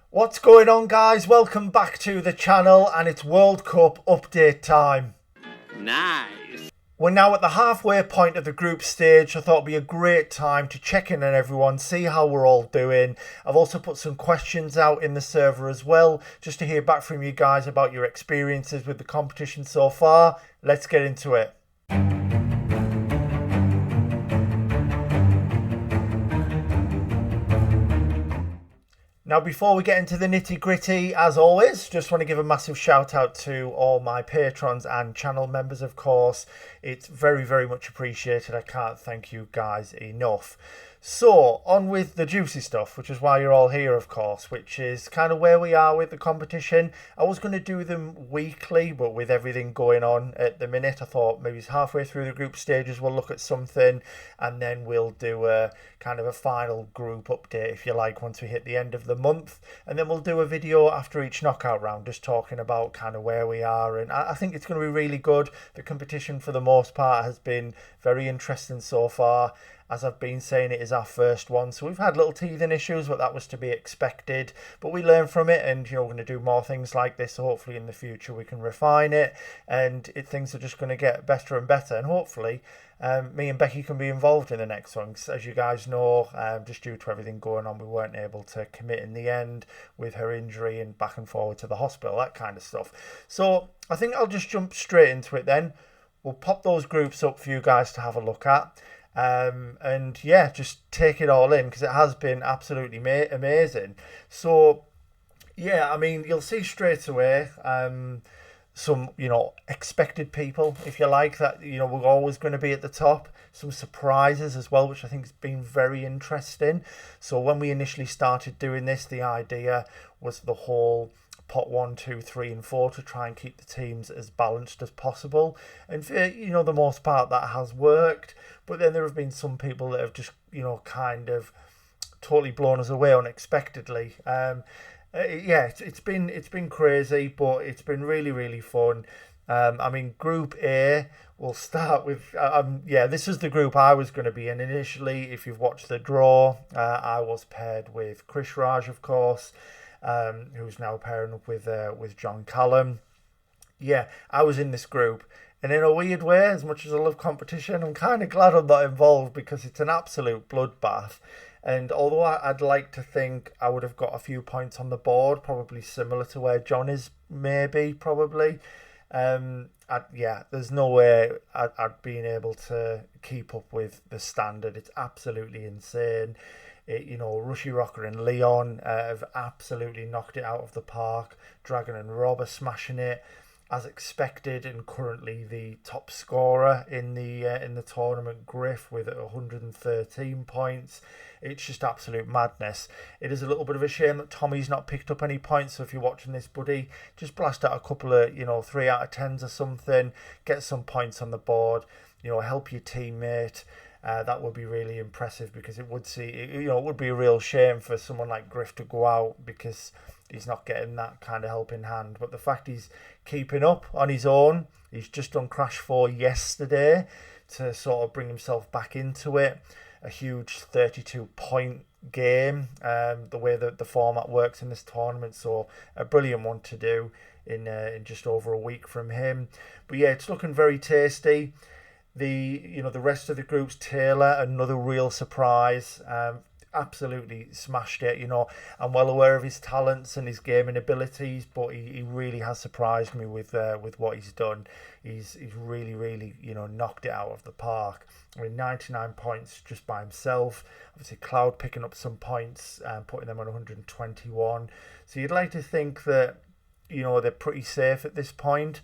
What's going on, guys? Welcome back to the channel, and it's World Cup update time. Nice. We're now at the halfway point of the group stage. I thought it'd be a great time to check in on everyone, see how we're all doing. I've also put some questions out in the server as well, just to hear back from you guys about your experiences with the competition so far. Let's get into it. Now, before we get into the nitty gritty, as always, just want to give a massive shout out to all my patrons and channel members, of course. It's very, very much appreciated. I can't thank you guys enough. So, on with the juicy stuff, which is why you're all here, of course, which is kind of where we are with the competition. I was going to do them weekly, but with everything going on at the minute, I thought maybe it's halfway through the group stages, we'll look at something, and then we'll do a kind of a final group update, if you like, once we hit the end of the month. And then we'll do a video after each knockout round, just talking about kind of where we are. And I think it's going to be really good. The competition, for the most part, has been very interesting so far. As I've been saying, it is our first one, so we've had little teething issues, but that was to be expected. But we learn from it, and we're going to do more things like this. So hopefully in the future we can refine it, and things are just going to get better and better. And hopefully me and Becky can be involved in the next one. As you guys know, just due to everything going on, we weren't able to commit in the end with her injury and back and forward to the hospital, that kind of stuff. So I think I'll just jump straight into it then. We'll pop those groups up for you guys to have a look at. And yeah, just take it all in, because it has been absolutely amazing. So yeah, I mean, you'll see straight away some expected people, if you like, that we're always going to be at the top. Some surprises as well, which I think has been very interesting. So when we initially started doing this, the idea was the whole pot 1, 2, 3 and 4 to try and keep the teams as balanced as possible, and for the most part that has worked. But then there have been some people that have just kind of totally blown us away unexpectedly. Yeah, it's been crazy, but it's been really, really fun. I mean, Group A, we'll start with yeah, this is the group I was going to be in initially. If you've watched the draw, I was paired with Chris Raj, of course, who's now pairing up with John Callum. Yeah, I was in this group, and in a weird way, as much as I love competition, I'm kind of glad I'm not involved, because it's an absolute bloodbath. And although I'd like to think I would have got a few points on the board, probably similar to where John is, maybe, probably, yeah, there's no way I'd been able to keep up with the standard. It's absolutely insane. Rushy Rocker and Leon have absolutely knocked it out of the park. Dragon and Rob are smashing it as expected, and currently the top scorer in the tournament, Griff, with 113 points. It's just absolute madness. It is a little bit of a shame that Tommy's not picked up any points. So if you're watching this, buddy, just blast out a couple of 3 out of 10s or something. Get some points on the board. Help your teammate. That would be really impressive, because it would be a real shame for someone like Griff to go out because he's not getting that kind of helping hand. But the fact he's keeping up on his own, he's just done Crash 4 yesterday to sort of bring himself back into it. A huge 32-point game, the way that the format works in this tournament. So a brilliant one to do in just over a week from him. But yeah, it's looking very tasty. The rest of the groups, Taylor, another real surprise. Absolutely smashed it. I'm well aware of his talents and his gaming abilities, but he really has surprised me with what he's done. He's really, really knocked it out of the park. I mean, 99 points just by himself. Obviously, Cloud picking up some points and putting them on 121. So you'd like to think that they're pretty safe at this point.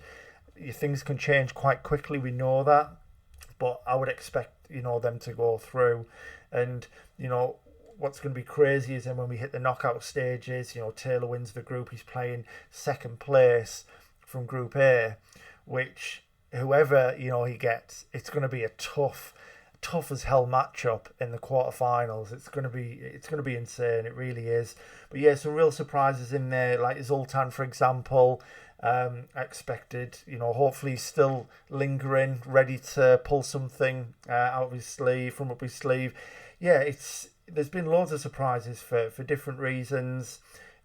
Things can change quite quickly. We know that. But I would expect, them to go through. And, what's going to be crazy is then when we hit the knockout stages, Taylor wins the group. He's playing second place from Group A, which whoever, he gets, it's going to be a tough as hell matchup in the quarterfinals. It's going to be insane. It really is. But yeah, some real surprises in there, like Zoltan, for example. Expected, hopefully still lingering, ready to pull something out of his sleeve, from up his sleeve. Yeah, there's been loads of surprises for different reasons.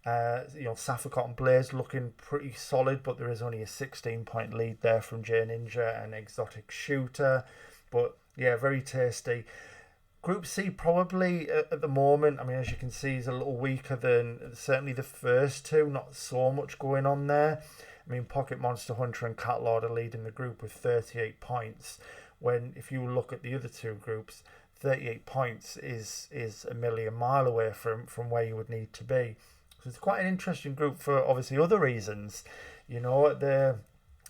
Safakot and Blaze looking pretty solid, but there is only a 16-point lead there from J Ninja and Exotic Shooter. But yeah, very tasty. Group C probably at the moment, I mean, as you can see, is a little weaker than certainly the first two. Not so much going on there. I mean, Pocket Monster Hunter and Cat Lord are leading the group with 38 points. When if you look at the other two groups, 38 points is a million mile away from where you would need to be. So it's quite an interesting group for obviously other reasons. The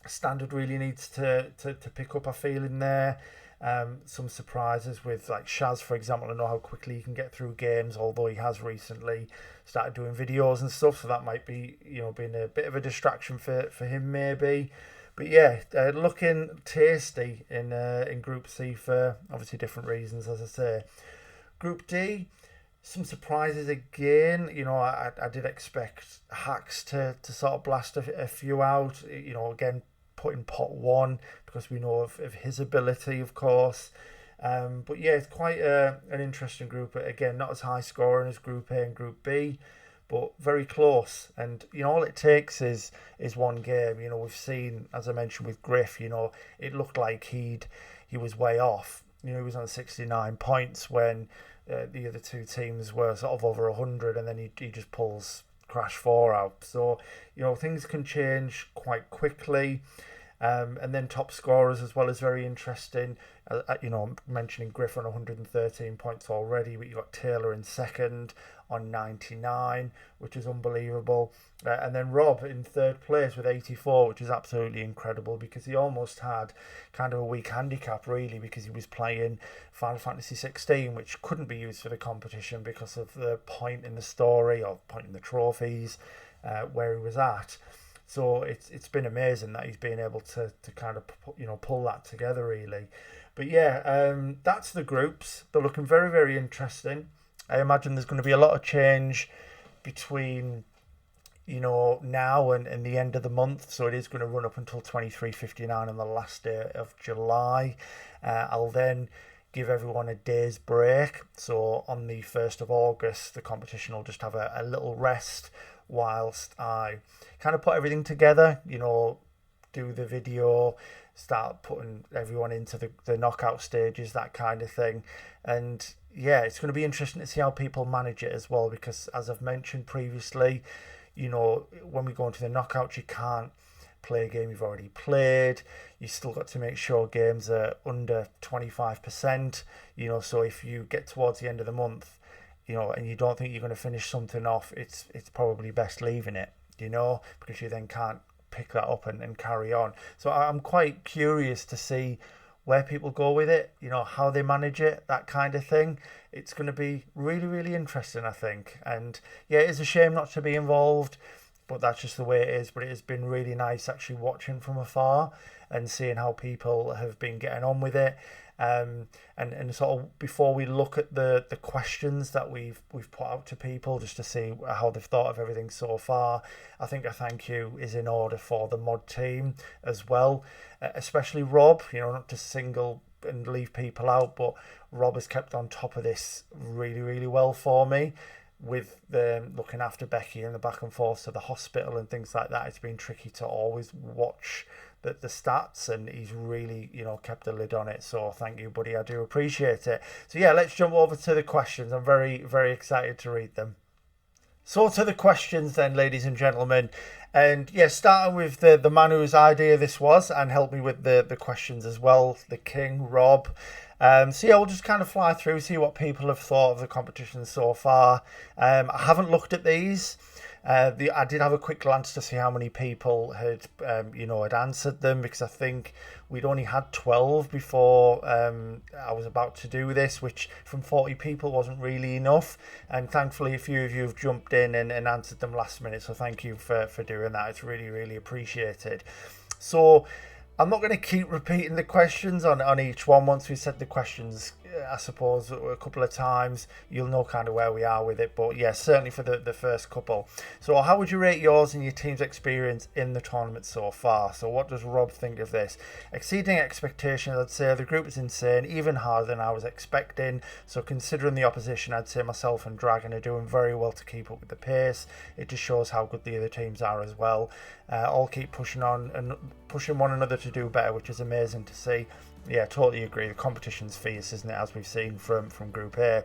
standard really needs to pick up, I feel, in there. Some surprises with like Shaz, for example. I know how quickly he can get through games, although he has recently started doing videos and stuff, so that might be being a bit of a distraction for him maybe. But yeah, looking tasty in Group C for obviously different reasons, as I say. Group D, some surprises again. I did expect Hacks to sort of blast a few out. Again, put in pot one because we know of his ability, of course. But yeah, it's quite an interesting group. Again, not as high scoring as Group A and Group B, but very close. And all it takes is one game. We've seen, as I mentioned with Griff, it looked like he was way off. He was on 69 points when the other two teams were sort of over 100, and then he just pulls Crash 4 out. So things can change quite quickly. And then top scorers as well is very interesting. Mentioning Griff on 113 points already, but you got Taylor in second on 99, which is unbelievable. And then Rob in third place with 84, which is absolutely incredible because he almost had kind of a weak handicap, really, because he was playing Final Fantasy 16, which couldn't be used for the competition because of the point in the story or point in the trophies where he was at. So it's been amazing that he's been able to kind of pull that together, really. But yeah, that's the groups. They're looking very, very interesting. I imagine there's going to be a lot of change between now and the end of the month. So it is going to run up until 23:59 on the last day of July. I'll then give everyone a day's break. So on the 1st of August, the competition will just have a little rest whilst I kind of put everything together, do the video, start putting everyone into the knockout stages, that kind of thing. And yeah, it's going to be interesting to see how people manage it as well, because as I've mentioned previously, when we go into the knockouts, you can't play a game you've already played. You still got to make sure games are under 25%, so if you get towards the end of the month, and you don't think you're going to finish something off, it's probably best leaving it, because you then can't pick that up and carry on. So I'm quite curious to see where people go with it, how they manage it, that kind of thing. It's going to be really, really interesting, I think. And yeah, it's a shame not to be involved, but that's just the way it is. But it has been really nice actually watching from afar and seeing how people have been getting on with it. And sort of before we look at the questions that we've put out to people just to see how they've thought of everything so far, I think a thank you is in order for the mod team as well, especially Rob, not to single and leave people out, but Rob has kept on top of this really, really well for me, with looking after Becky and the back and forth to the hospital and things like that. It's been tricky to always watch the stats, and he's really kept a lid on it. So thank you, buddy, I do appreciate it. So yeah, let's jump over to the questions. I'm very, very excited to read them. So to the questions then, ladies and gentlemen, and yeah, starting with the man whose idea this was and helped me with the questions as well, the king, Rob. So yeah, we'll just kind of fly through, see what people have thought of the competition so far. I haven't looked at these. I did have a quick glance to see how many people had answered them, because I think we'd only had 12 before I was about to do this, which from 40 people wasn't really enough. And thankfully, a few of you have jumped in and answered them last minute. So thank you for doing that. It's really, really appreciated. So I'm not going to keep repeating the questions on each one. Once we said the questions, I suppose a couple of times, you'll know kind of where we are with it. But yeah, certainly for the first couple. So how would you rate yours and your team's experience in the tournament so far? So what does Rob think of this? Exceeding expectations, I'd say the group is insane, even harder than I was expecting. So considering the opposition, I'd say myself and Dragon are doing very well to keep up with the pace. It just shows how good the other teams are as well. All keep pushing on and pushing one another to do better, which is amazing to see. Yeah, totally agree. The competition's fierce, isn't it, as we've seen from Group A.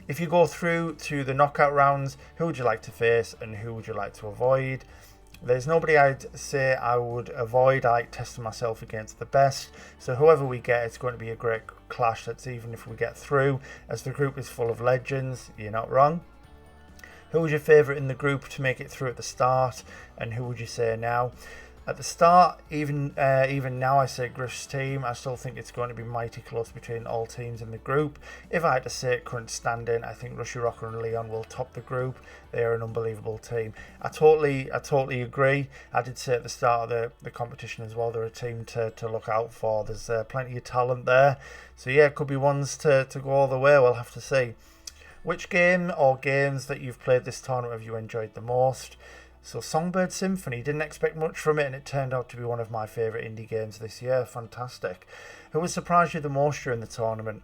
If you go through to the knockout rounds, who would you like to face and who would you like to avoid? There's nobody I'd say I would avoid. I like testing myself against the best. So whoever we get, it's going to be a great clash. That's even if we get through, as the group is full of legends. You're not wrong. Who was your favourite in the group to make it through at the start, and who would you say now? At the start, even now, I say Griff's team. I still think it's going to be mighty close between all teams in the group. If I had to say current standing, I think Rushy Rocker and Leon will top the group. They are an unbelievable team. I totally agree. I did say at the start of the competition as well, they're a team to look out for. There's plenty of talent there. So yeah, it could be ones to go all the way. We'll have to see. Which game or games that you've played this tournament have you enjoyed the most? So Songbird Symphony, didn't expect much from it, and it turned out to be one of my favourite indie games this year. Fantastic. Who has surprised you the most during the tournament?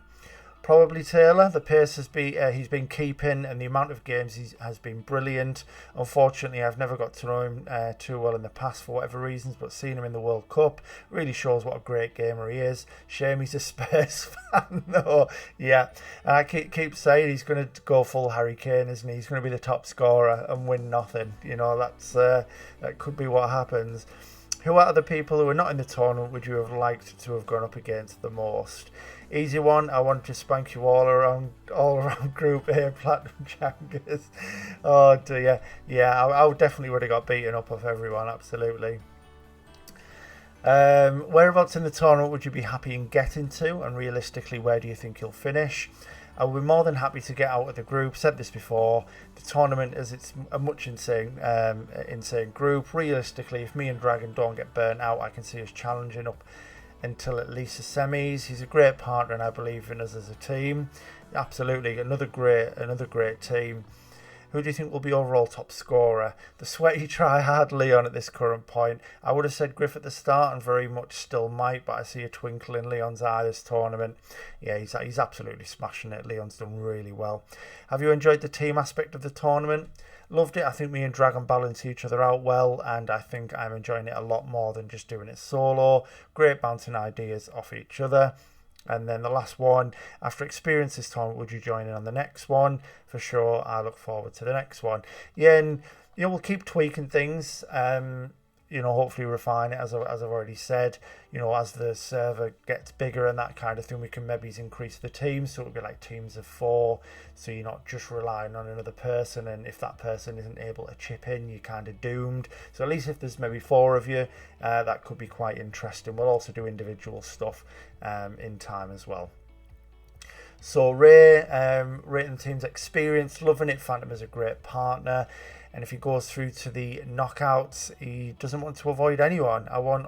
Probably Taylor. The pace he's been keeping, and the amount of games has been brilliant. Unfortunately, I've never got to know him too well in the past for whatever reasons, but seeing him in the World Cup really shows what a great gamer he is. Shame he's a Spurs fan, though. Yeah, and I keep saying he's going to go full Harry Kane, isn't he? He's going to be the top scorer and win nothing. You know, that could be what happens. Who out of the people who are not in the tournament would you have liked to have gone up against the most? Easy one. I wanted to spank you all around Group A, Platinum Jangus. Oh dear. Yeah, I definitely would have got beaten up of everyone. Absolutely. Whereabouts in the tournament would you be happy in getting to, and realistically, where do you think you'll finish? I would be more than happy to get out of the group. Said this before. The tournament, as it's a much insane group. Realistically, if me and Dragon don't get burnt out, I can see us challenging up until at least the semis. He's a great partner, and I believe in us as a team. Absolutely, another great team. Who do you think will be overall top scorer? The sweaty try-hard Leon at this current point. I would have said Griff at the start, and very much still might, but I see a twinkle in Leon's eye this tournament. Yeah, he's absolutely smashing it. Leon's done really well. Have you enjoyed the team aspect of the tournament? Loved it. I think me and Dragon balance each other out well, and I think I'm enjoying it a lot more than just doing it solo. Great bouncing ideas off each other. And then the last one, after experience this tournament, would you join in on the next one? For sure, I look forward to the next one. Yeah, and we'll keep tweaking things. Hopefully refine it, as I've already said. As the server gets bigger and that kind of thing, we can maybe increase the teams, so it'll be like teams of 4, so you're not just relying on another person, and if that person isn't able to chip in, you're kind of doomed. So at least if there's maybe 4 of you, that could be quite interesting. We'll also do individual stuff in time as well. So Ray, rating the team's experience, loving it. Phantom is a great partner. And if he goes through to the knockouts, he doesn't want to avoid anyone. I want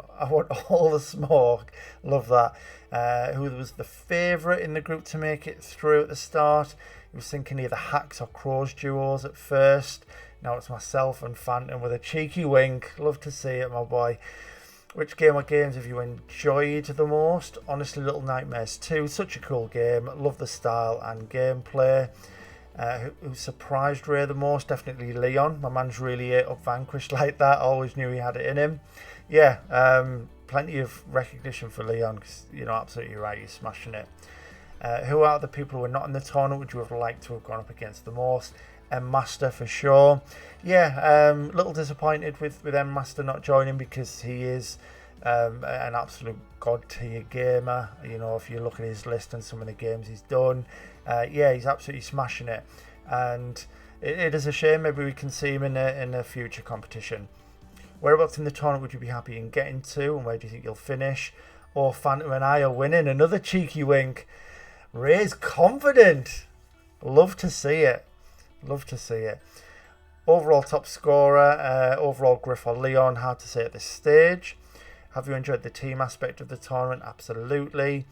all the smoke. Love that. Who was the favourite in the group to make it through at the start? He was thinking either Hacks or Crows duos at first. Now it's myself and Phantom with a cheeky wink. Love to see it, my boy. Which game or games have you enjoyed the most? Honestly, Little Nightmares 2. Such a cool game. Love the style and gameplay. Who surprised Ray the most? Definitely Leon. My man's really ate up Vanquished like that. Always knew he had it in him. Yeah, plenty of recognition for Leon, because absolutely right, he's smashing it. Who out of the people who are not in the tournament would you have liked to have gone up against the most? M Master for sure. Yeah, little disappointed with M Master not joining, because he is an absolute god tier gamer. If you look at his list and some of the games he's done, he's absolutely smashing it, and it is a shame. Maybe we can see him in a future competition. Whereabouts in the tournament would you be happy in getting to, and where do you think you'll finish? Or Phantom and I are winning. Another cheeky wink. Ray's confident. Love to see it. Overall top scorer, overall Griff or Leon, hard to say at this stage. Have you enjoyed the team aspect of the tournament? Absolutely.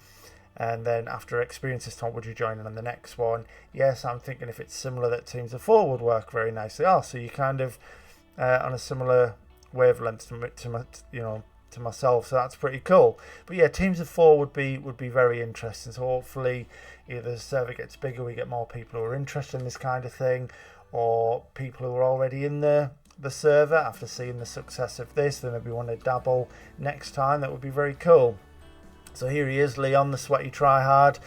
And then after experience this time, would you join in on the next one? Yes, I'm thinking if it's similar, that teams of four would work very nicely. Oh, so you kind of on a similar wavelength to myself, so that's pretty cool. But yeah, teams of four would be very interesting. So hopefully, either the server gets bigger, we get more people who are interested in this kind of thing, or people who are already in the server after seeing the success of this, they maybe want to dabble next time. That would be very cool. So here he is, Leon, the sweaty tryhard.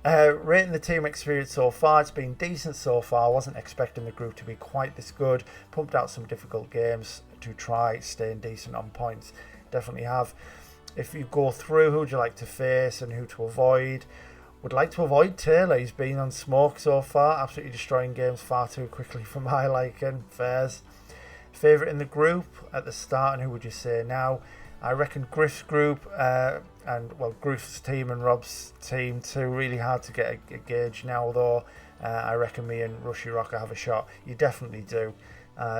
Rating the team experience so far, it's been decent so far. I wasn't expecting the group to be quite this good. Pumped out some difficult games to try staying decent on points. Definitely have. If you go through, who would you like to face and who to avoid? Would like to avoid Taylor. He's been on smoke so far, absolutely destroying games far too quickly for my liking. Fairs. Favourite in the group at the start, and who would you say now? I reckon Griff's group Griff's team and Rob's team too. Really hard to get a gauge now, though. I reckon me and Rushy Rocker have a shot. You definitely do,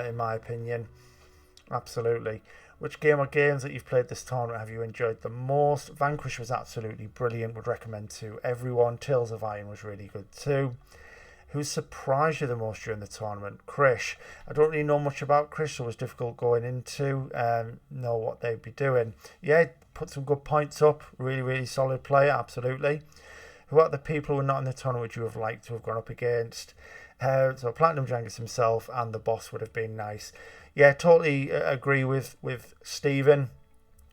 in my opinion. Absolutely. Which game or games that you've played this tournament have you enjoyed the most? Vanquish was absolutely brilliant. Would recommend to everyone. Tales of Iron was really good too. Who surprised you the most during the tournament? Krish. I don't really know much about Krish, so it was difficult going into know what they'd be doing. Yeah, put some good points up. Really, really solid player, absolutely. Who are the people who are not in the tournament would you have liked to have gone up against? So Platinum Jangus himself and the boss would have been nice. Yeah, totally agree with Stephen.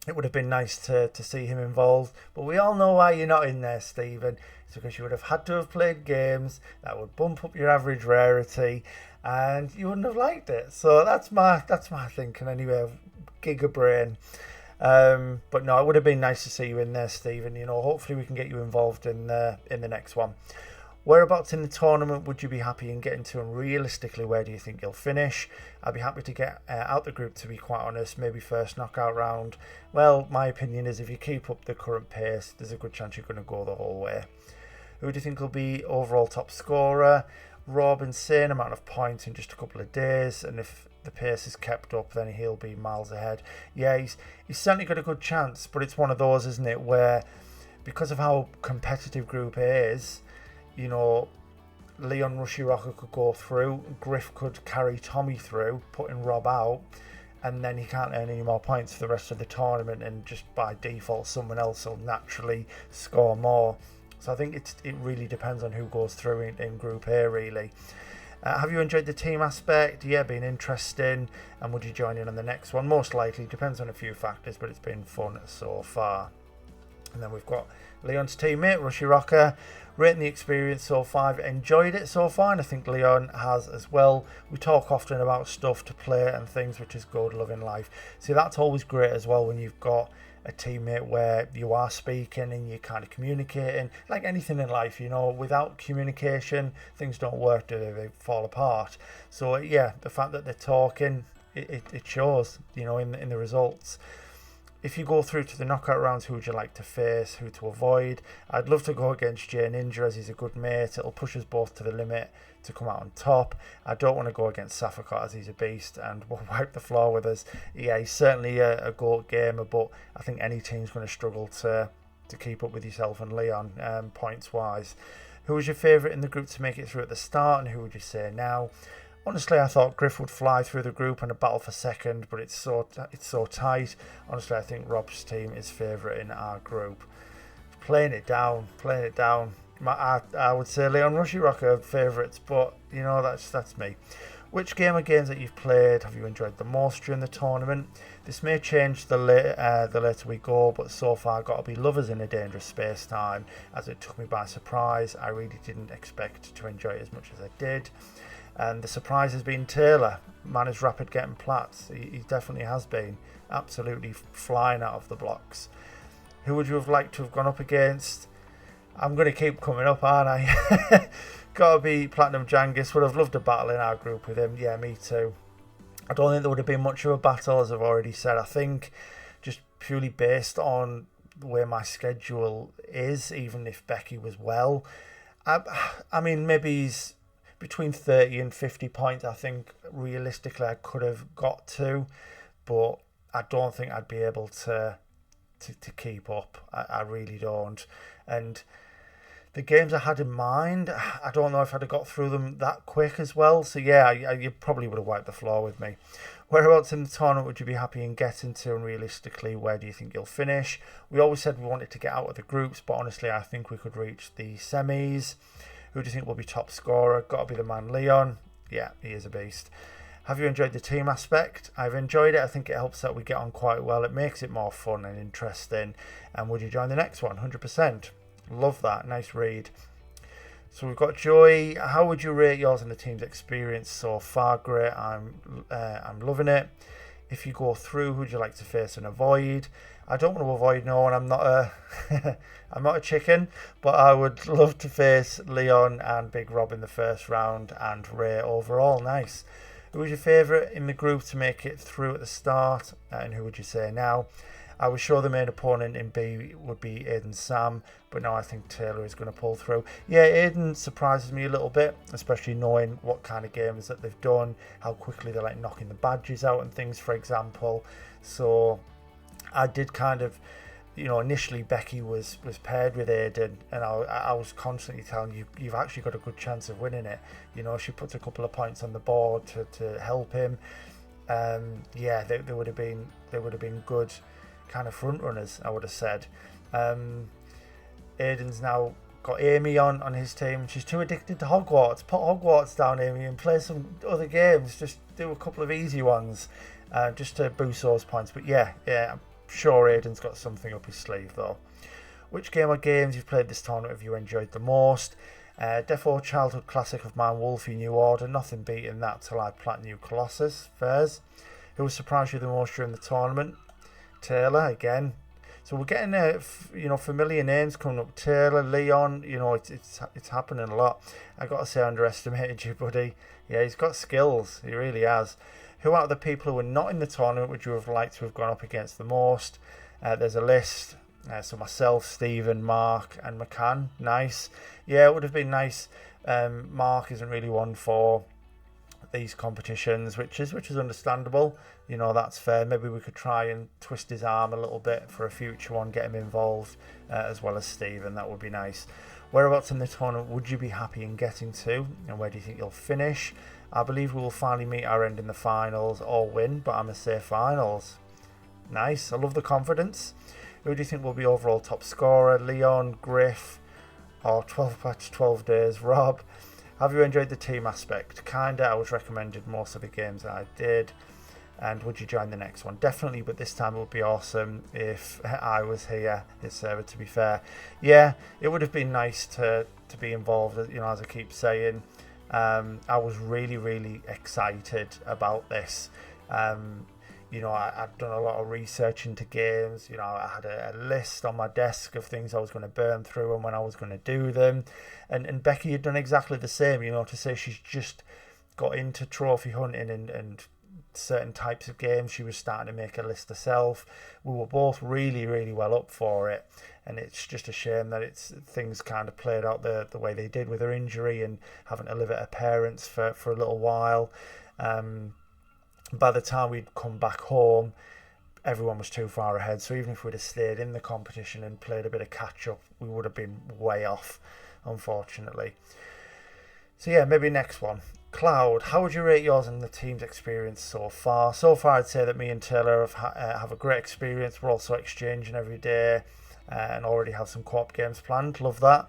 It would have been nice to see him involved. But we all know why you're not in there, Stephen. It's because you would have had to have played games that would bump up your average rarity and you wouldn't have liked it. So that's my thinking anyway. Giga brain. But no, it would have been nice to see you in there, Stephen. You know, hopefully we can get you involved in the next one. Whereabouts in the tournament would you be happy in getting to, and realistically, where do you think you'll finish? I'd be happy to get out the group, to be quite honest, maybe first knockout round. Well, my opinion is if you keep up the current pace, there's a good chance you're going to go the whole way. Who do you think will be overall top scorer? Rob, insane amount of points in just a couple of days, and if the pace is kept up, then he'll be miles ahead. Yeah, he's certainly got a good chance, but it's one of those, isn't it, where because of how competitive Group A is, you know, Leon Rushy Rocker could go through, Griff could carry Tommy through, putting Rob out, and then he can't earn any more points for the rest of the tournament, and just by default someone else will naturally score more. So I think it really depends on who goes through in Group A, really. Have you enjoyed the team aspect? Yeah, been interesting. And would you join in on the next one? Most likely, depends on a few factors, but it's been fun so far. And then we've got Leon's teammate, Rushy Rocker. Rating the experience so far. I've enjoyed it so far, and I think Leon has as well. We talk often about stuff to play and things, which is good, loving life. See, that's always great as well when you've got a teammate where you are speaking and you're kind of communicating. Like anything in life, you know, without communication, things don't work, do they? They fall apart. So yeah, the fact that they're talking, it shows, you know, in the results. If you go through to the knockout rounds, who would you like to face, who to avoid? I'd love to go against Jay Ninja, as he's a good mate. It'll push us both to the limit to come out on top. I don't want to go against Safakot, as he's a beast and will wipe the floor with us. Yeah, he's certainly a GOAT gamer, but I think any team's going to struggle to keep up with yourself and Leon points-wise. Who was your favourite in the group to make it through at the start, and who would you say now? Honestly, I thought Griff would fly through the group and a battle for second, but it's so tight. Honestly, I think Rob's team is favourite in our group. Playing it down. I would say Leon Rushy Rocker favourites, but you know that's me. Which game or games that you've played have you enjoyed the most during the tournament? This may change the later we go, but so far got to be Lovers in a Dangerous Space Time, as it took me by surprise. I really didn't expect to enjoy it as much as I did. And the surprise has been Taylor. Man is rapid getting plats. He definitely has been. Absolutely flying out of the blocks. Who would you have liked to have gone up against? I'm going to keep coming up, aren't I? Got to be Platinum Jangus. Would have loved a battle in our group with him. Yeah, me too. I don't think there would have been much of a battle, as I've already said. I think just purely based on where my schedule is, even if Becky was well. I mean, maybe he's between 30 and 50 points, I think realistically I could have got to, but I don't think I'd be able to keep up. I really don't. And The games I had in mind, I don't know if I'd have got through them that quick as well. So yeah, you probably would have wiped the floor with me. Whereabouts in the tournament would you be happy in getting to, and realistically, where do you think you'll finish? We always said we wanted to get out of the groups, but honestly, I think we could reach the semis. Who do you think will be top scorer? Got to be the man Leon. Yeah, he is a beast. Have you enjoyed the team aspect? I've enjoyed it. I think it helps that we get on quite well. It makes it more fun and interesting. And would you join the next one? 100%. Love that. Nice read. So we've got Joy. How would you rate yours and the team's experience so far? Great. I'm loving it. If you go through, who would you like to face and avoid? I don't want to avoid no one. I'm not a I'm not a chicken, but I would love to face Leon and Big Rob in the first round and Ray overall. Nice. Who was your favourite in the group to make it through at the start? And who would you say now? I was sure the main opponent in B would be Aiden Sam, but now I think Taylor is going to pull through. Yeah, Aiden surprises me a little bit, especially knowing what kind of games that they've done, how quickly they're like knocking the badges out and things, for example. So I did kind of, initially Becky was paired with Aiden, and I was constantly telling you, you've actually got a good chance of winning it. She puts a couple of points on the board to help him. Yeah, they would have been good kind of front runners, I would have said. Aiden's now got Amy on his team. She's too addicted to Hogwarts. Put Hogwarts down, Amy, and play some other games. Just do a couple of easy ones, just to boost those points. But yeah, I'm sure Aiden's got something up his sleeve though. Which game or games you've played this tournament have you enjoyed the most? Defo childhood classic of mine, Wolfie New Order. Nothing beating that till I plat New Colossus. Fairs. Who surprised you the most during the tournament? Taylor again. So we're getting familiar names coming up. Taylor, Leon. It's happening a lot. I got to say, I underestimated you, buddy. Yeah, he's got skills. He really has. Who out of the people who were not in the tournament would you have liked to have gone up against the most? There's a list. So myself, Stephen, Mark, and McCann. Nice. Yeah, it would have been nice. Mark isn't really one for these competitions, which is understandable. That's fair. Maybe we could try and twist his arm a little bit for a future one, get him involved, as well as Stephen. That would be nice. Whereabouts in the tournament would you be happy in getting to, and where do you think you'll finish? I believe we will finally meet our end in the finals or win, but I'm going to say finals. Nice. I love the confidence. Who do you think will be overall top scorer? Leon, Griff, or 12 patch 12 days, Rob? Have you enjoyed the team aspect? Kinda. I was recommended most of the games that I did. And would you join the next one? Definitely, but this time it would be awesome if I was here, his server, to be fair. Yeah, it would have been nice to be involved, as I keep saying. I was really, really excited about this. I'd done a lot of research into games. I had a list on my desk of things I was going to burn through and when I was going to do them. And Becky had done exactly the same, to say she's just got into trophy hunting and certain types of games. She was starting to make a list herself. We were both really, really well up for it. And it's just a shame that things kind of played out the way they did with her injury and having to live at her parents for a little while. By the time we'd come back home, everyone was too far ahead. So even if we'd have stayed in the competition and played a bit of catch up, we would have been way off, unfortunately. So yeah, maybe next one. Cloud, how would you rate yours and the team's experience so far? So far, I'd say that me and Taylor have a great experience. We're also exchanging every day and already have some co-op games planned. Love that.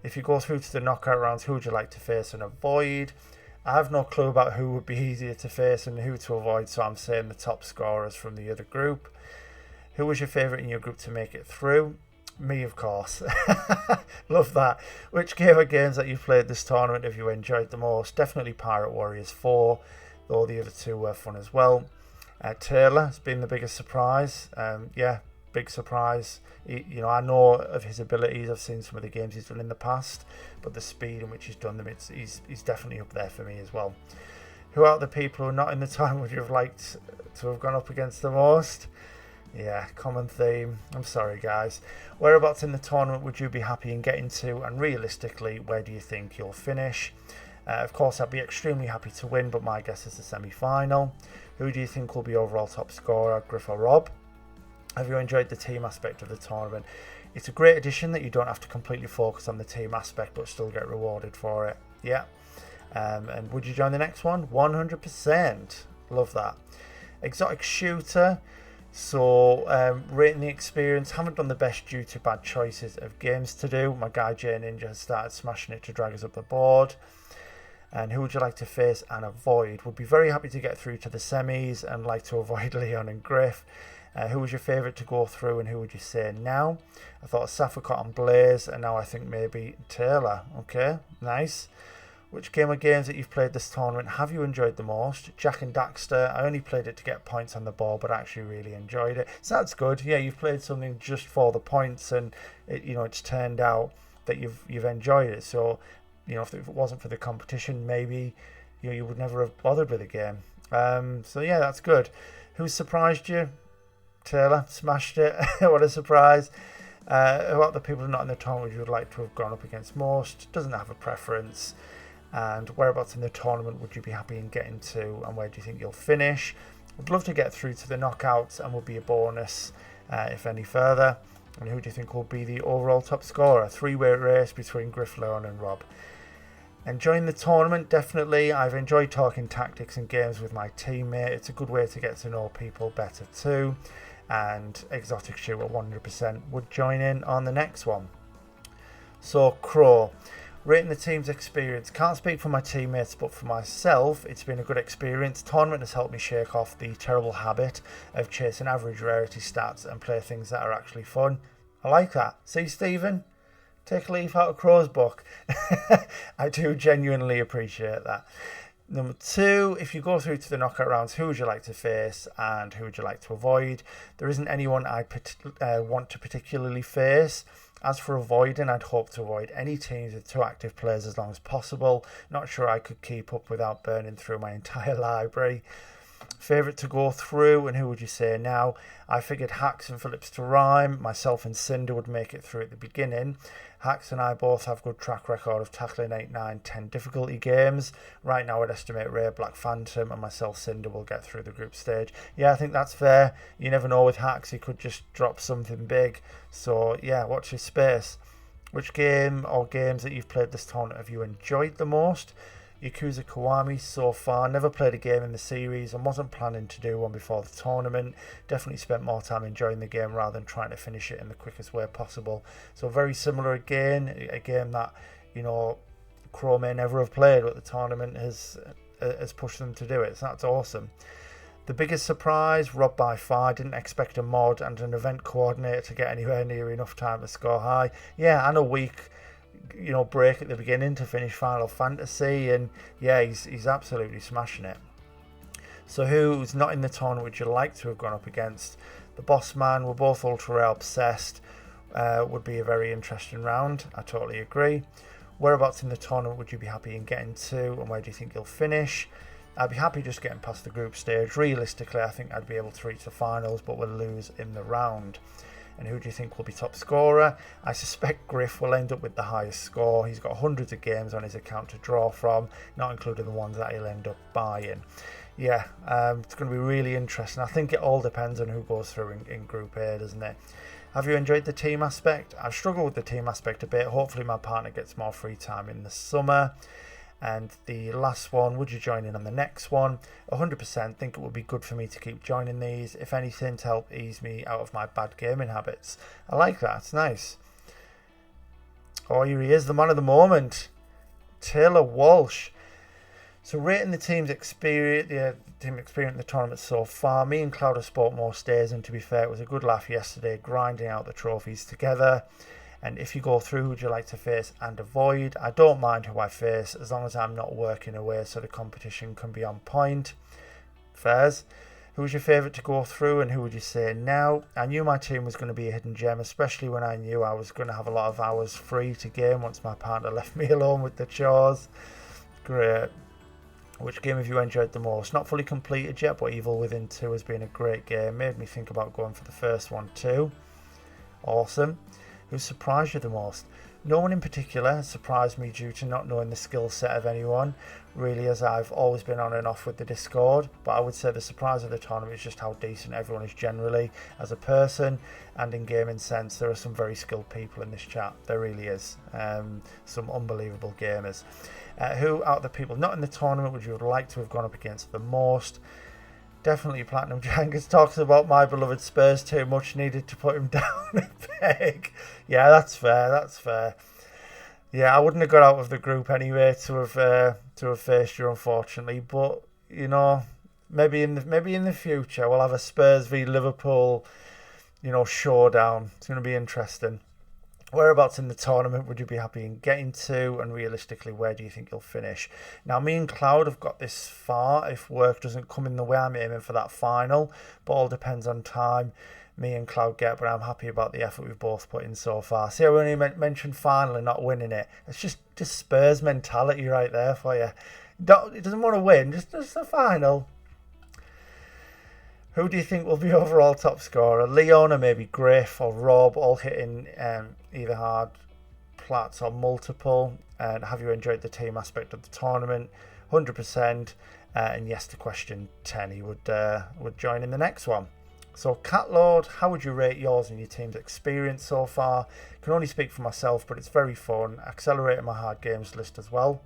If you go through to the knockout rounds, who would you like to face and avoid? I have no clue about who would be easier to face and who to avoid, so I'm saying the top scorers from the other group. Who was your favourite in your group to make it through? Me, of course. Love that. Which game or games that you've played this tournament have you enjoyed the most? Definitely Pirate Warriors 4, though the other two were fun as well. Taylor has been the biggest surprise. Yeah, big surprise. I know of his abilities. I've seen some of the games he's done in the past, but the speed in which he's done them, he's definitely up there for me as well. Who out of the people who are not in the time would you have liked to have gone up against the most? Yeah, common theme. I'm sorry, guys. Whereabouts in the tournament would you be happy in getting to? And realistically, where do you think you'll finish? Of course, I'd be extremely happy to win, but my guess is the semi-final. Who do you think will be overall top scorer, Griff or Rob? Have you enjoyed the team aspect of the tournament? It's a great addition that you don't have to completely focus on the team aspect but still get rewarded for it. Yeah. And would you join the next one? 100%. Love that. Exotic shooter. So rating the experience, haven't done the best due to bad choices of games to do. My guy J Ninja has started smashing it to drag us up the board. And who would you like to face and avoid? Would be very happy to get through to the semis and like to avoid Leon and Griff. Who was your favourite to go through and who would you say now? I thought Safakot and Blaze, and now I think maybe Taylor. Okay, nice. Which game or games that you've played this tournament have you enjoyed the most? Jack and Daxter, I only played it to get points on the board, but actually really enjoyed it. So that's good. Yeah, you've played something just for the points, and it's turned out that you've enjoyed it. So, if it wasn't for the competition, maybe you would never have bothered with the game. So yeah, that's good. Who surprised you? Taylor smashed it. What a surprise. Who are the people not in the tournament you would like to have gone up against most? Doesn't have a preference. And whereabouts in the tournament would you be happy in getting to, and where do you think you'll finish? Would love to get through to the knockouts and will be a bonus if any further. And who do you think will be the overall top scorer? Three-way race between Griff, Leon and Rob. Enjoying the tournament, definitely. I've enjoyed talking tactics and games with my teammate. It's a good way to get to know people better too. And Exotic Shooter 100% would join in on the next one. So Crow, rating the team's experience. Can't speak for my teammates, but for myself, it's been a good experience. Tournament has helped me shake off the terrible habit of chasing average rarity stats and play things that are actually fun. I like that. See, Stephen? Take a leaf out of Crow's book. I do genuinely appreciate that. Number 2, if you go through to the knockout rounds, who would you like to face and who would you like to avoid? There isn't anyone I'd want to particularly face. As for avoiding, I'd hope to avoid any teams with 2 active players as long as possible. Not sure I could keep up without burning through my entire library. Favourite to go through, and who would you say now? I figured Hacks and Phillips to rhyme. Myself and Cinder would make it through at the beginning. Hacks and I both have good track record of tackling 8, 9, 10 difficulty games. Right now I'd estimate Ray, Black Phantom and myself, Cinder, will get through the group stage. Yeah, I think that's fair. You never know with Hacks, he could just drop something big. So yeah, watch his space. Which game or games that you've played this tournament have you enjoyed the most? Yakuza Kiwami so far. Never played a game in the series and wasn't planning to do one before the tournament. Definitely spent more time enjoying the game rather than trying to finish it in the quickest way possible. So very similar again. A game that, Crow may never have played, but the tournament has pushed them to do it. So that's awesome. The biggest surprise, Rob by far. Didn't expect a mod and an event coordinator to get anywhere near enough time to score high. Yeah, and a week break at the beginning to finish Final Fantasy, and yeah, he's absolutely smashing it. So who's not in the tournament would you like to have gone up against? The Boss Man, we're both ultra rare obsessed, would be a very interesting round. I totally agree. Whereabouts in the tournament would you be happy in getting to, and where do you think you'll finish? I'd be happy just getting past the group stage. Realistically, I think I'd be able to reach the finals, but we'll lose in the round. And who do you think will be top scorer? I suspect Griff will end up with the highest score. He's got hundreds of games on his account to draw from, not including the ones that he'll end up buying. Yeah, it's going to be really interesting. I think it all depends on who goes through in Group A, doesn't it? Have you enjoyed the team aspect? I've struggled with the team aspect a bit. Hopefully my partner gets more free time in the summer. And the last one, would you join in on the next one? 100% think it would be good for me to keep joining these, if anything, to help ease me out of my bad gaming habits. I like that, it's nice. Oh, here he is, the man of the moment, Taylor Walsh. So rating the team's experience, in the tournament so far, me and Cloud have sport most days, and to be fair, it was a good laugh yesterday, grinding out the trophies together. And if you go through, who would you like to face and avoid? I don't mind who I face, as long as I'm not working away so the competition can be on point. Fairs. Who was your favourite to go through, and who would you say now? I knew my team was going to be a hidden gem, especially when I knew I was going to have a lot of hours free to game once my partner left me alone with the chores. Great. Which game have you enjoyed the most? Not fully completed yet, but Evil Within 2 has been a great game. Made me think about going for the first one too. Awesome. Who surprised you the most? No one in particular has surprised me due to not knowing the skill set of anyone, really, as I've always been on and off with the Discord. But I would say the surprise of the tournament is just how decent everyone is generally as a person and in gaming sense. There are some very skilled people in this chat. There really is. Some unbelievable gamers. Who out of the people not in the tournament would you have liked to have gone up against the most? Definitely Platinum Jangus talks about my beloved Spurs too much, needed to put him down a peg. Yeah, that's fair. Yeah, I wouldn't have got out of the group anyway to have faced you, unfortunately. But you know, maybe in the future we'll have a Spurs v Liverpool, showdown. It's going to be interesting. Whereabouts in the tournament would you be happy in getting to, and realistically, where do you think you'll finish? Now, me and Cloud have got this far. If work doesn't come in the way, I'm aiming for that final, but all depends on time me and Cloud get, but I'm happy about the effort we've both put in so far. See, I only mentioned final and not winning it. It's just Spurs mentality right there for you. It doesn't want to win, just a final. Who do you think will be overall top scorer? Leon or maybe Griff or Rob, all hitting either hard plats or multiple? And have you enjoyed the team aspect of the tournament? 100%. And yes to question 10. He would join in the next one. So Cat Lord, how would you rate yours and your team's experience so far? Can only speak for myself, but it's very fun. Accelerating my hard games list as well.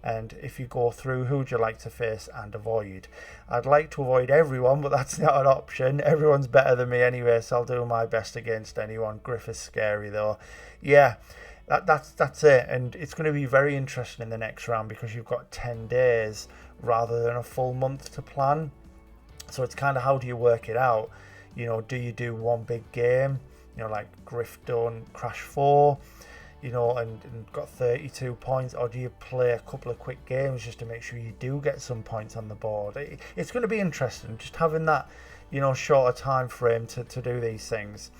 And if you go through, who would you like to face and avoid? I'd like to avoid everyone, but that's not an option. Everyone's better than me anyway, so I'll do my best against anyone. Griff is scary though. Yeah, that's it. And it's going to be very interesting in the next round because you've got 10 days rather than a full month to plan. So it's kind of, how do you work it out? Do you do one big game, like Griff done Crash 4, and got 32 points, or do you play a couple of quick games just to make sure you do get some points on the board? It's going to be interesting, just having that, shorter time frame to do these things.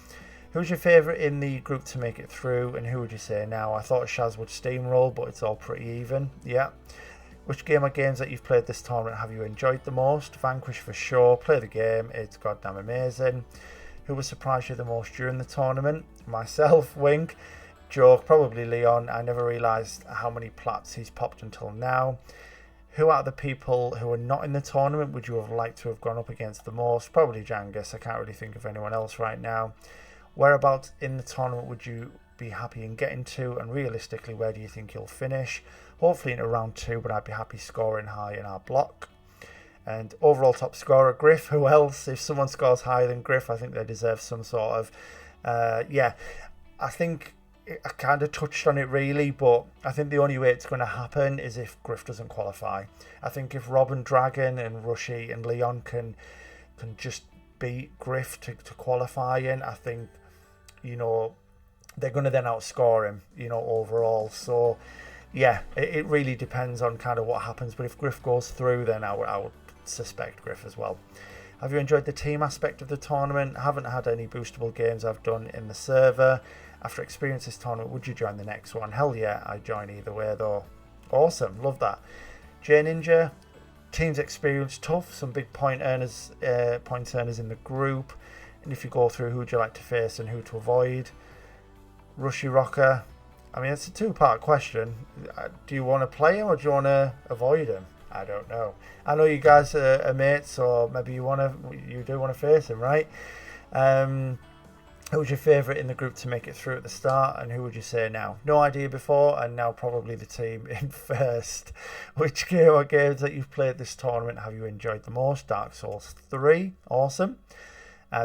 Who's your favourite in the group to make it through, and who would you say now? I thought Shaz would steamroll, but it's all pretty even. Yeah. Which game or games that you've played this tournament have you enjoyed the most? Vanquish for sure. Play the game. It's goddamn amazing. Who was surprised you the most during the tournament? Myself, Wink. Joke, probably Leon. I never realised how many plats he's popped until now. Who out of the people who are not in the tournament would you have liked to have gone up against the most? Probably Jangus. I can't really think of anyone else right now. Whereabouts in the tournament would you be happy in getting to, and realistically, where do you think you'll finish? Hopefully in round 2, but I'd be happy scoring high in our block. And overall top scorer, Griff. Who else? If someone scores higher than Griff, I think they deserve some sort of I think I kind of touched on it really, but I think the only way it's going to happen is if Griff doesn't qualify. I think if Rob and Dragon and Rushy and Leon can just beat Griff to qualify in, I think, they're going to then outscore him, overall. So, yeah, it really depends on kind of what happens. But if Griff goes through, then I would suspect Griff as well. Have you enjoyed the team aspect of the tournament? I haven't had any boostable games I've done in the server. After experiencing this tournament, would you join the next one? Hell yeah, I'd join either way though. Awesome, love that. J Ninja, team's experience tough. Some big point earners in the group. And if you go through, who would you like to face and who to avoid? Rushy Rocker. I mean, it's a two-part question. Do you want to play him or do you want to avoid him? I don't know. I know you guys are mates, so maybe you do want to face him, right? Who was your favourite in the group to make it through at the start, and who would you say now? No idea before, and now probably the team in first. Which game or games that you've played this tournament have you enjoyed the most? Dark Souls 3, awesome.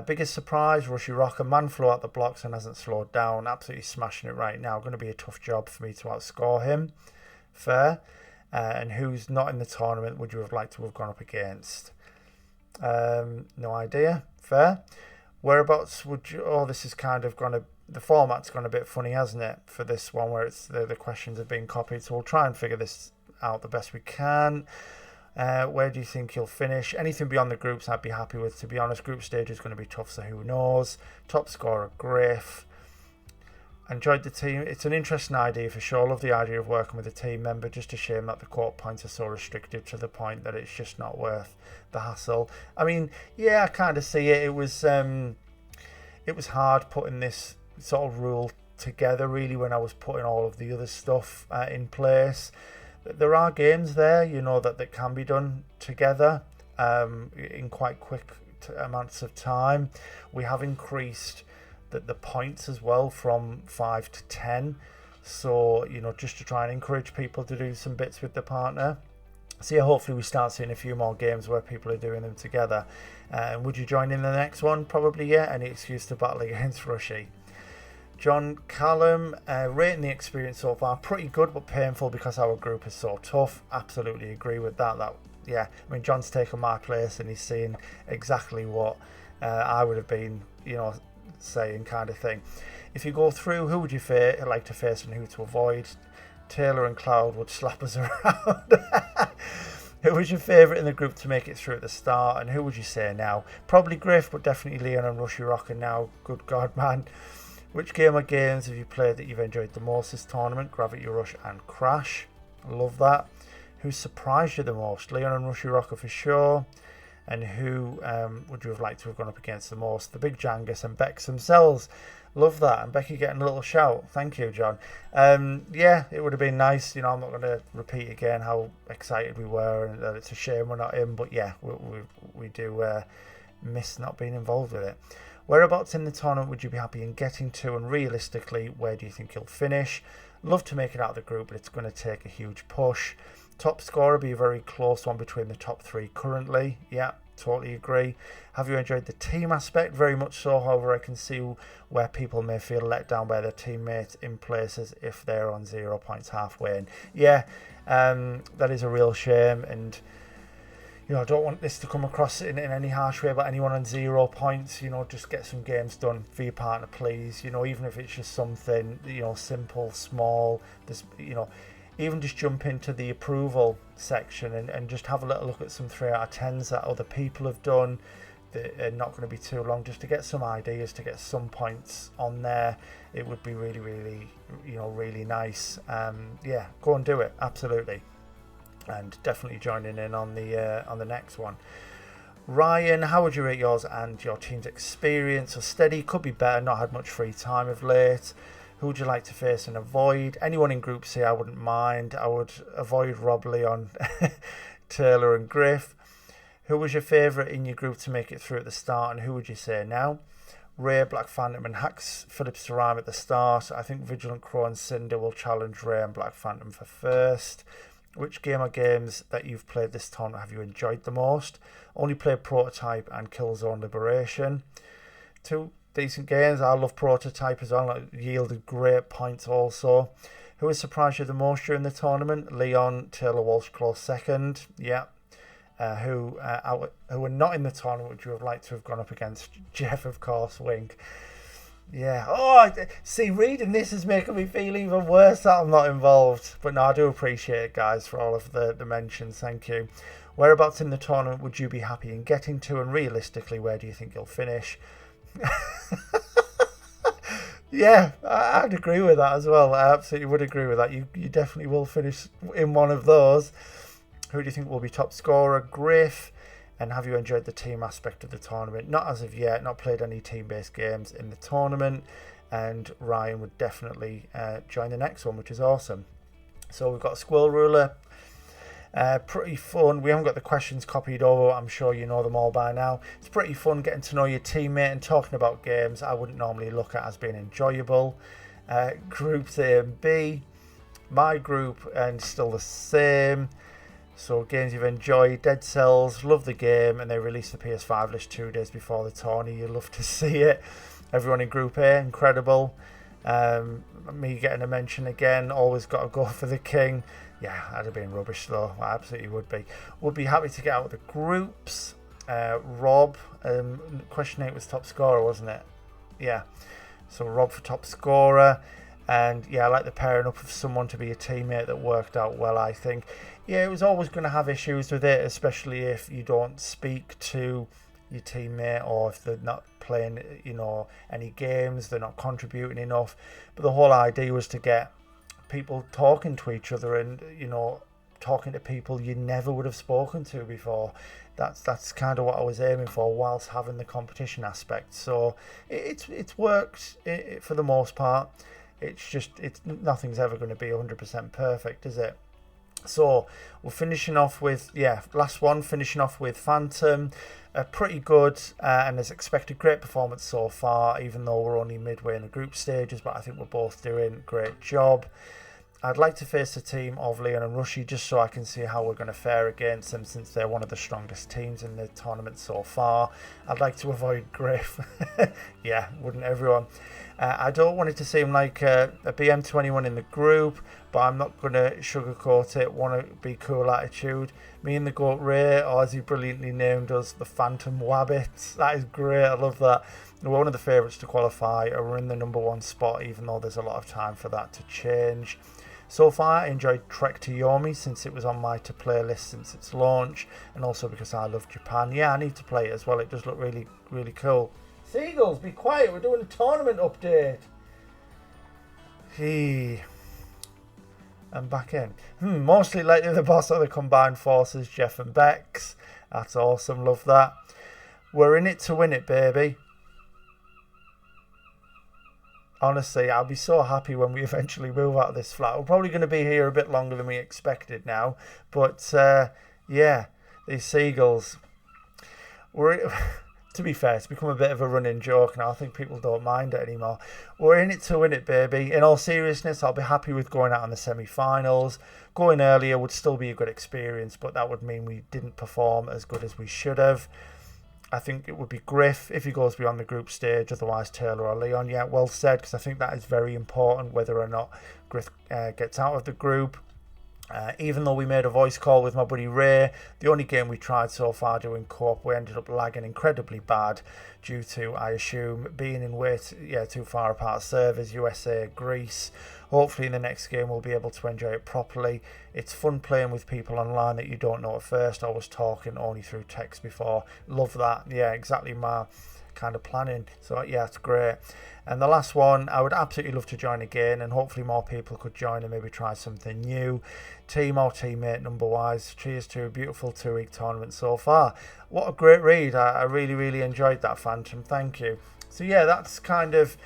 Biggest surprise, Rushy Rocker, man flew out the blocks and hasn't slowed down, absolutely smashing it right now. Going to be a tough job for me to outscore him. Fair. And who's not in the tournament would you have liked to have gone up against? No idea. Fair. Whereabouts would you... Oh, this is kind of the format's gone a bit funny, hasn't it, for this one, where it's the questions have been copied. So we'll try and figure this out the best we can. Where do you think you'll finish? Anything beyond the groups I'd be happy with, to be honest. Group stage is going to be tough, so who knows. Top scorer, Griff. Enjoyed the team. It's an interesting idea for sure. Love the idea of working with a team member. Just a shame that the court points are so restrictive to the point that it's just not worth the hassle. I mean, yeah, I kind of see it. It was hard putting this sort of rule together really when I was putting all of the other stuff in place. There are games there, that can be done together in quite quick amounts of time. We have increased the points as well from 5 to 10. So, just to try and encourage people to do some bits with the partner. So, yeah, hopefully we start seeing a few more games where people are doing them together. Would you join in the next one? Probably, yeah. Any excuse to battle against Rushy. John Callum, rating the experience so far, pretty good but painful because our group is so tough. Absolutely agree with that. Yeah, I mean, John's taken my place and he's seeing exactly what I would have been, saying, kind of thing. If you go through, who would you like to face and who to avoid? Taylor and Cloud would slap us around. Who was your favourite in the group to make it through at the start, and who would you say now? Probably Griff, but definitely Leon and Rushy Rocker now. Good God, man. Which game or games have you played that you've enjoyed the most this tournament? Gravity Rush and Crash. I love that. Who surprised you the most? Leon and Rushy Rocker for sure. And who would you have liked to have gone up against the most? The big Jangus and Bex themselves. Love that. And Becky getting a little shout. Thank you, John. Yeah, it would have been nice. I'm not going to repeat again how excited we were and that it's a shame we're not in. But yeah, we do miss not being involved with it. Whereabouts in the tournament would you be happy in getting to? And realistically, where do you think you'll finish? Love to make it out of the group, but it's going to take a huge push. Top scorer be a very close one between the top three currently. Yeah, totally agree. Have you enjoyed the team aspect? Very much so. However, I can see where people may feel let down by their teammates in places if they're on 0 points halfway in. Yeah, that is a real shame. And, I don't want this to come across in any harsh way, but anyone on 0 points, just get some games done for your partner, please. Even if it's just something, simple, small, even just jump into the approval section and just have a little look at some 3 out of 10s that other people have done. They're not going to be too long, just to get some ideas, to get some points on there. It would be really, really, really nice. Yeah, go and do it, absolutely. And definitely joining in on the next one. Ryan, how would you rate yours and your team's experience? So steady, could be better, not had much free time of late. Who would you like to face and avoid? Anyone in Group C I wouldn't mind. I would avoid Rob, Leon, Taylor and Griff. Who was your favourite in your group to make it through at the start, and who would you say now? Ray, Black Phantom and Hacks Phillips to rhyme at the start. I think Vigilant Crow and Cinder will challenge Ray and Black Phantom for first. Which game or games that you've played this tournament have you enjoyed the most? Only played Prototype and Killzone Liberation. 2 decent games. I love Prototype as well. It yielded great points also. Who has surprised you the most during the tournament? Leon, Taylor Walsh close second. Yeah. Who were not in the tournament, would you have liked to have gone up against? Jeff, of course, wink. Yeah. Oh, see, reading this is making me feel even worse that I'm not involved. But no, I do appreciate it, guys, for all of the mentions. Thank you. Whereabouts in the tournament would you be happy in getting to? And realistically, where do you think you'll finish? Yeah, I'd agree with that as well. I absolutely would agree with that. You definitely will finish in one of those. Who do you think will be top scorer? Griff. And have you enjoyed the team aspect of the tournament? Not as of yet. Not played any team-based games in the tournament. And Ryan would definitely join the next one, which is awesome. So we've got a Squirrel Ruler. Pretty fun. We haven't got the questions copied over. I'm sure you know them all by now. It's pretty fun getting to know your teammate and talking about games I wouldn't normally look at as being enjoyable. Groups A and B. My group, and still the same. So games you've enjoyed: Dead Cells, love the game, and they released the PS5 list 2 days before the tourney. You love to see it. Everyone in Group A, incredible. Me getting a mention again, always got to go for the king. Yeah, that'd have been rubbish though. I absolutely would be. Would be happy to get out of the groups. Rob, question 8 was top scorer, wasn't it? Yeah. So Rob for top scorer. And yeah, I like the pairing up of someone to be a teammate that worked out well, I think. Yeah, it was always going to have issues with it, especially if you don't speak to your teammate or if they're not playing, any games, they're not contributing enough. But the whole idea was to get people talking to each other and, talking to people you never would have spoken to before. That's kind of what I was aiming for whilst having the competition aspect. So it's worked for the most part. nothing's ever going to be 100% perfect, is it? So we're finishing off with, last one, finishing off with Phantom. Pretty good and as expected, great performance so far, even though we're only midway in the group stages, but I think we're both doing a great job. I'd like to face a team of Leon and Rushy just so I can see how we're going to fare against them, since they're one of the strongest teams in the tournament so far. I'd like to avoid Griff. Yeah, wouldn't everyone? I don't want it to seem like a BM21 in the group, but I'm not going to sugarcoat it. Want to be cool attitude. Me and the GOAT Ray, or as he brilliantly named us, the Phantom Wabbits. That is great. I love that. We're one of the favourites to qualify, and we're in the #1 spot, even though there's a lot of time for that to change. So far, I enjoyed Trek to Yomi since it was on my to-play list since its launch, and also because I love Japan. Yeah, I need to play it as well. It does look really, really cool. Seagulls, be quiet. We're doing a tournament update. I'm back in. Mostly likely the boss of the combined forces, Jeff and Bex. That's awesome. Love that. We're in it to win it, baby. Honestly, I'll be so happy when we eventually move out of this flat. We're probably going to be here a bit longer than we expected now. But, yeah, these seagulls. To be fair, it's become a bit of a running joke now. I think people don't mind it anymore. We're in it to win it, baby. In all seriousness, I'll be happy with going out in the semi-finals. Going earlier would still be a good experience, but that would mean we didn't perform as good as we should have. I think it would be Griff if he goes beyond the group stage, otherwise Taylor or Leon. Yeah, well said, because I think that is very important, whether or not Griff gets out of the group. Even though we made a voice call with my buddy Ray, the only game we tried so far doing co-op, we ended up lagging incredibly bad due to, I assume, being in too far apart servers, USA, Greece. Hopefully in the next game we'll be able to enjoy it properly. It's fun playing with people online that you don't know at first, or was talking only through text before. Love that. Yeah, exactly my kind of planning. So yeah, it's great. And the last one, I would absolutely love to join again, and hopefully more people could join and maybe try something new. Team or teammate number wise, cheers to a beautiful 2-week tournament so far. What a great read. I really, really enjoyed that, Phantom. Thank you. So yeah, that's kind of,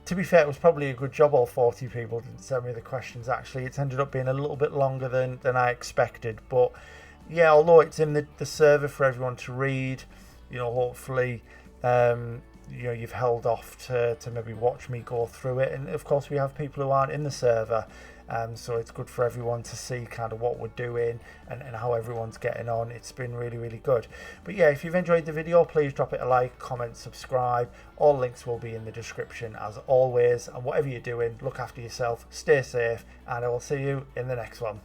to be fair, it was probably a good job all 40 people didn't send me the questions. Actually, it's ended up being a little bit longer than I expected. But yeah, although it's in the server for everyone to read, hopefully you've held off to maybe watch me go through it. And of course we have people who aren't in the server, so it's good for everyone to see kind of what we're doing and how everyone's getting on. It's been really, really good. But yeah, if you've enjoyed the video, please drop it a like, comment, subscribe. All links will be in the description as always, and whatever you're doing, look after yourself, stay safe, and I will see you in the next one.